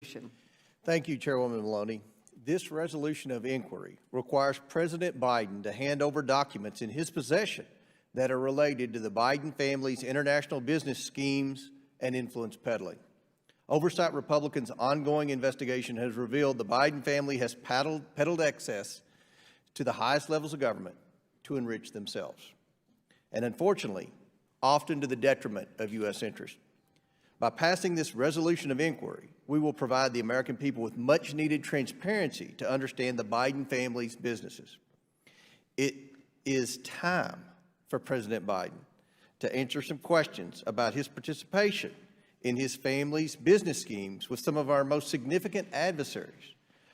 resolution. Thank you, Chairwoman Maloney. This resolution of inquiry requires President Biden to hand over documents in his possession that are related to the Biden family's international business schemes and influence peddling. Oversight Republicans' ongoing investigation has revealed the Biden family has peddled excess to the highest levels of government to enrich themselves, and unfortunately, often to the detriment of U.S. interests. By passing this resolution of inquiry, we will provide the American people with much-needed transparency to understand the Biden family's businesses. It is time for President Biden to answer some questions about his participation in his family's business schemes with some of our most significant adversaries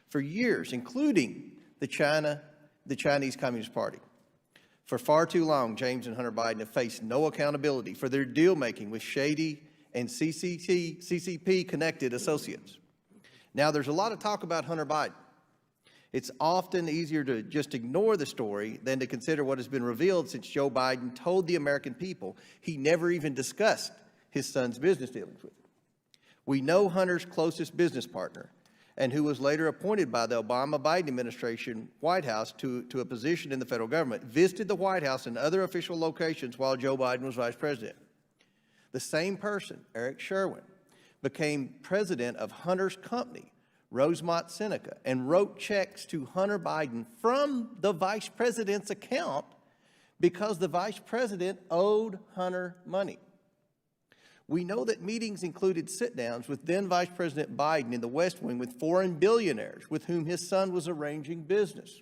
for years, including the Chinese Communist Party. For far too long, James and Hunter Biden have faced no accountability for their deal-making with shady and CCP-connected associates. Now, there's a lot of talk about Hunter Biden. It's often easier to just ignore the story than to consider what has been revealed since Joe Biden told the American people he never even discussed his son's business dealings with him. We know Hunter's closest business partner, and who was later appointed by the Obama-Biden administration White House to a position in the federal government, visited the White House and other official locations while Joe Biden was vice president. The same person, Eric Sherwin, became president of Hunter's company, Rosemont Seneca, and wrote checks to Hunter Biden from the vice president's account because the vice president owed Hunter money. We know that meetings included sit-downs with then Vice President Biden in the West Wing with foreign billionaires with whom his son was arranging business.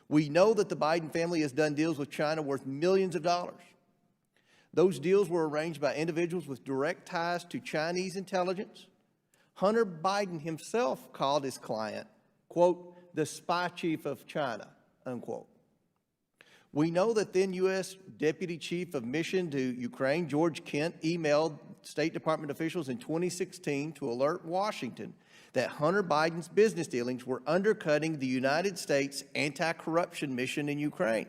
We know that the Biden family has done deals with China worth millions of dollars. Those deals were arranged by individuals with direct ties to Chinese intelligence. Hunter Biden himself called his client, quote, the spy chief of China, unquote. We know that then U.S. Deputy Chief of Mission to Ukraine, George Kent, emailed State Department officials in 2016 to alert Washington that Hunter Biden's business dealings were undercutting the United States anti-corruption mission in Ukraine.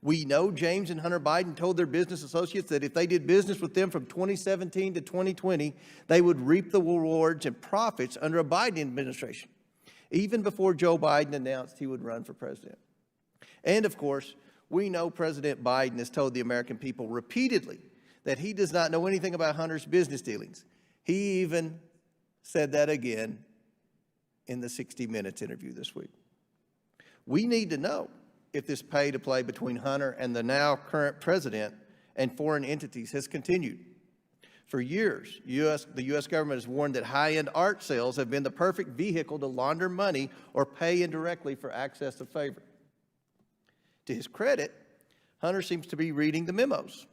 We know James and Hunter Biden told their business associates that if they did business with them from 2017 to 2020, they would reap the rewards and profits under a Biden administration, even before Joe Biden announced he would run for president. And of course, we know President Biden has told the American people repeatedly that he does not know anything about Hunter's business dealings. He even said that again in the 60 Minutes interview this week. We need to know if this pay-to-play between Hunter and the now current president and foreign entities has continued. For years, the U.S. government has warned that high-end art sales have been the perfect vehicle to launder money or pay indirectly for access to favor. To his credit, Hunter seems to be reading the memos.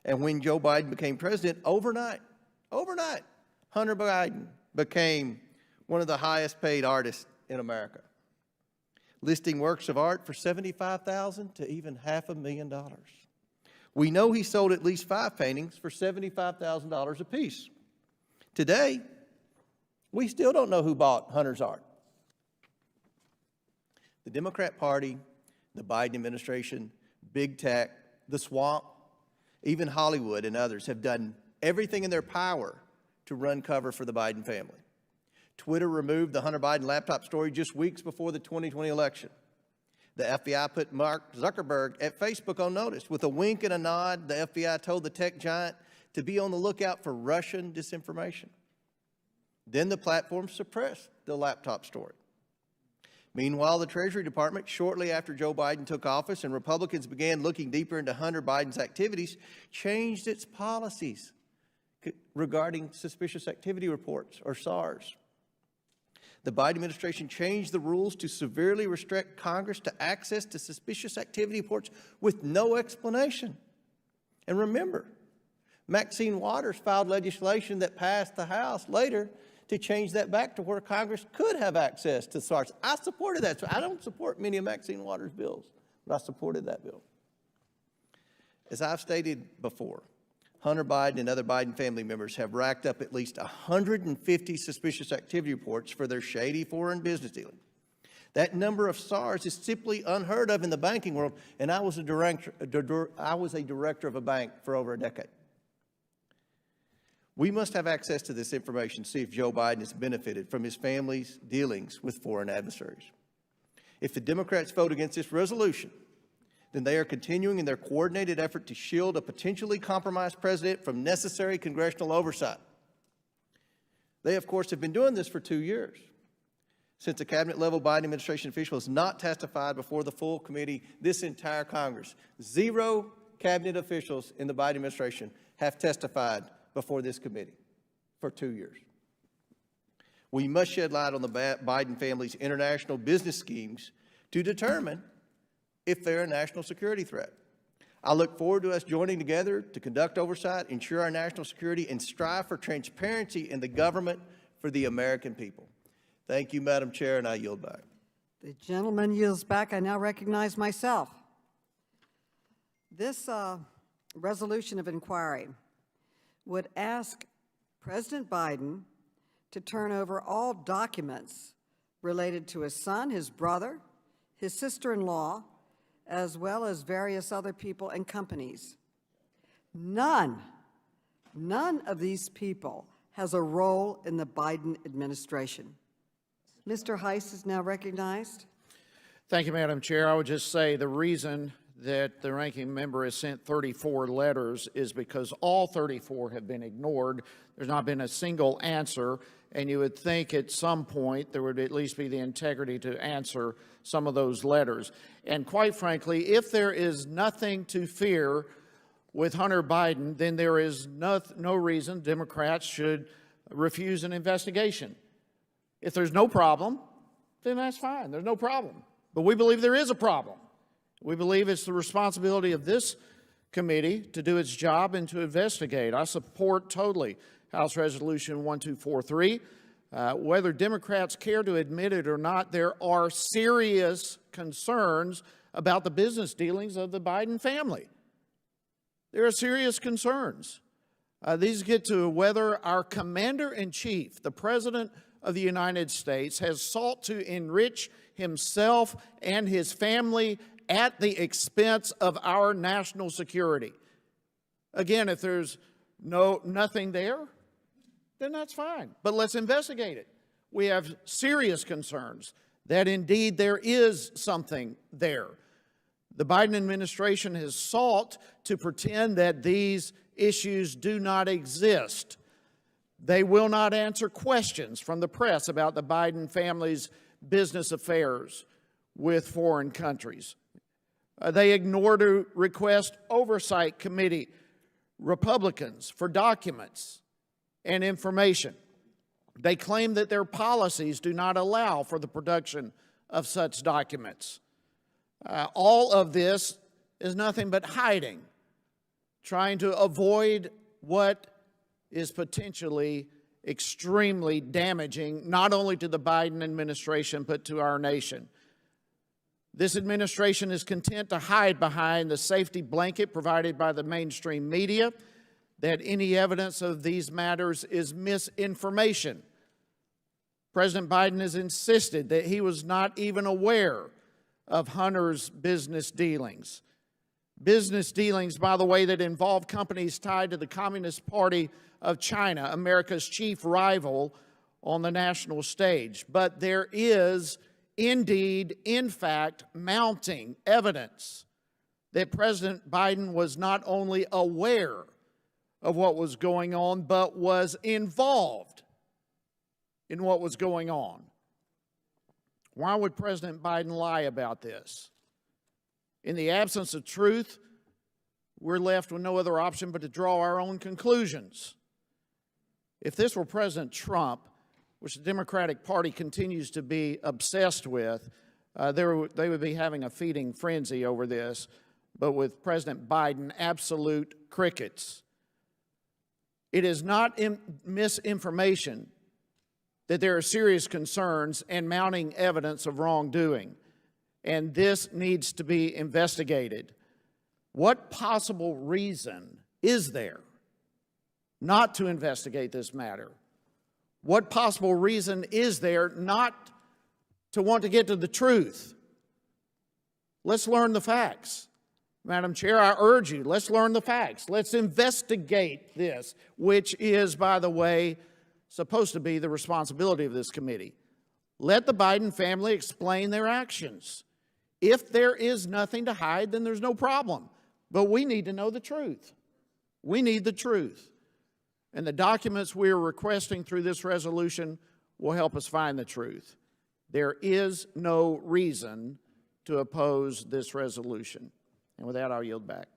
And when Joe Biden became president, overnight, Hunter Biden became one of the highest paid artists in America, listing works of art for $75,000 to even $500,000. We know he sold at least 5 paintings for $75,000 apiece. Today, we still don't know who bought Hunter's art. The Democrat Party, the Biden administration, big tech, the swamp, even Hollywood and others have done everything in their power to run cover for the Biden family. Twitter removed the Hunter Biden laptop story just weeks before the 2020 election. The FBI put Mark Zuckerberg at Facebook on notice. With a wink and a nod, the FBI told the tech giant to be on the lookout for Russian disinformation. Then the platform suppressed the laptop story. Meanwhile, the Treasury Department, shortly after Joe Biden took office and Republicans began looking deeper into Hunter Biden's activities, changed its policies regarding suspicious activity reports, or SARs. The Biden administration changed the rules to severely restrict Congress to access to suspicious activity reports with no explanation. And remember, Maxine Waters filed legislation that passed the House later to change that back to where Congress could have access to SARs. I supported that. So I don't support many of Maxine Waters' bills, but I supported that bill. As I've stated before, Hunter Biden and other Biden family members have racked up at least 150 suspicious activity reports for their shady foreign business dealing. That number of SARs is simply unheard of in the banking world, and I was a director of a bank for over a decade. We must have access to this information to see if Joe Biden has benefited from his family's dealings with foreign adversaries. If the Democrats vote against this resolution, then they are continuing in their coordinated effort to shield a potentially compromised president from necessary congressional oversight. They, of course, have been doing this for 2 years. Since a cabinet-level Biden administration official has not testified before the full committee, this entire Congress, 0 cabinet officials in the Biden administration have testified before this committee for 2 years. We must shed light on the Biden family's international business schemes to determine if they're a national security threat. I look forward to us joining together to conduct oversight, ensure our national security, and strive for transparency in the government for the American people. Thank you, Madam Chair, and I yield back. The gentleman yields back. I now recognize myself. This resolution of inquiry would ask President Biden to turn over all documents related to his son, his brother, his sister-in-law, as well as various other people and companies. None of these people has a role in the Biden administration. Mr. Heiss is now recognized. Thank you, Madam Chair. I would just say the reason that the ranking member has sent 34 letters is because all 34 have been ignored. There's not been a single answer, and you would think at some point there would at least be the integrity to answer some of those letters. And quite frankly, if there is nothing to fear with Hunter Biden, then there is no reason Democrats should refuse an investigation. If there's no problem, then that's fine. There's no problem. But we believe there is a problem. We believe it's the responsibility of this committee to do its job and to investigate. I support totally House Resolution 1243. Whether Democrats care to admit it or not, there are serious concerns about the business dealings of the Biden family. There are serious concerns. These get to whether our commander-in-chief, the President of the United States, has sought to enrich himself and his family at the expense of our national security. Again, if there's nothing there, then that's fine. But let's investigate it. We have serious concerns that indeed there is something there. The Biden administration has sought to pretend that these issues do not exist. They will not answer questions from the press about the Biden family's business affairs with foreign countries. They ignore to request oversight committee Republicans for documents and information. They claim that their policies do not allow for the production of such documents. All of this is nothing but hiding, trying to avoid what is potentially extremely damaging, not only to the Biden administration, but to our nation. This administration is content to hide behind the safety blanket provided by the mainstream media that any evidence of these matters is misinformation. President Biden has insisted that he was not even aware of Hunter's business dealings. Business dealings, by the way, that involve companies tied to the Communist Party of China, America's chief rival on the national stage. But there is indeed, in fact, mounting evidence that President Biden was not only aware of what was going on, but was involved in what was going on. Why would President Biden lie about this? In the absence of truth, we're left with no other option but to draw our own conclusions. If this were President Trump, which the Democratic Party continues to be obsessed with, they would be having a feeding frenzy over this. But with President Biden, absolute crickets. It is not misinformation that there are serious concerns and mounting evidence of wrongdoing, and this needs to be investigated. What possible reason is there not to investigate this matter? What possible reason is there not to want to get to the truth? Let's learn the facts. Madam Chair, I urge you, let's learn the facts. Let's investigate this, which is, by the way, supposed to be the responsibility of this committee. Let the Biden family explain their actions. If there is nothing to hide, then there's no problem. But we need to know the truth. We need the truth. And the documents we are requesting through this resolution will help us find the truth. There is no reason to oppose this resolution. And with that, I'll yield back.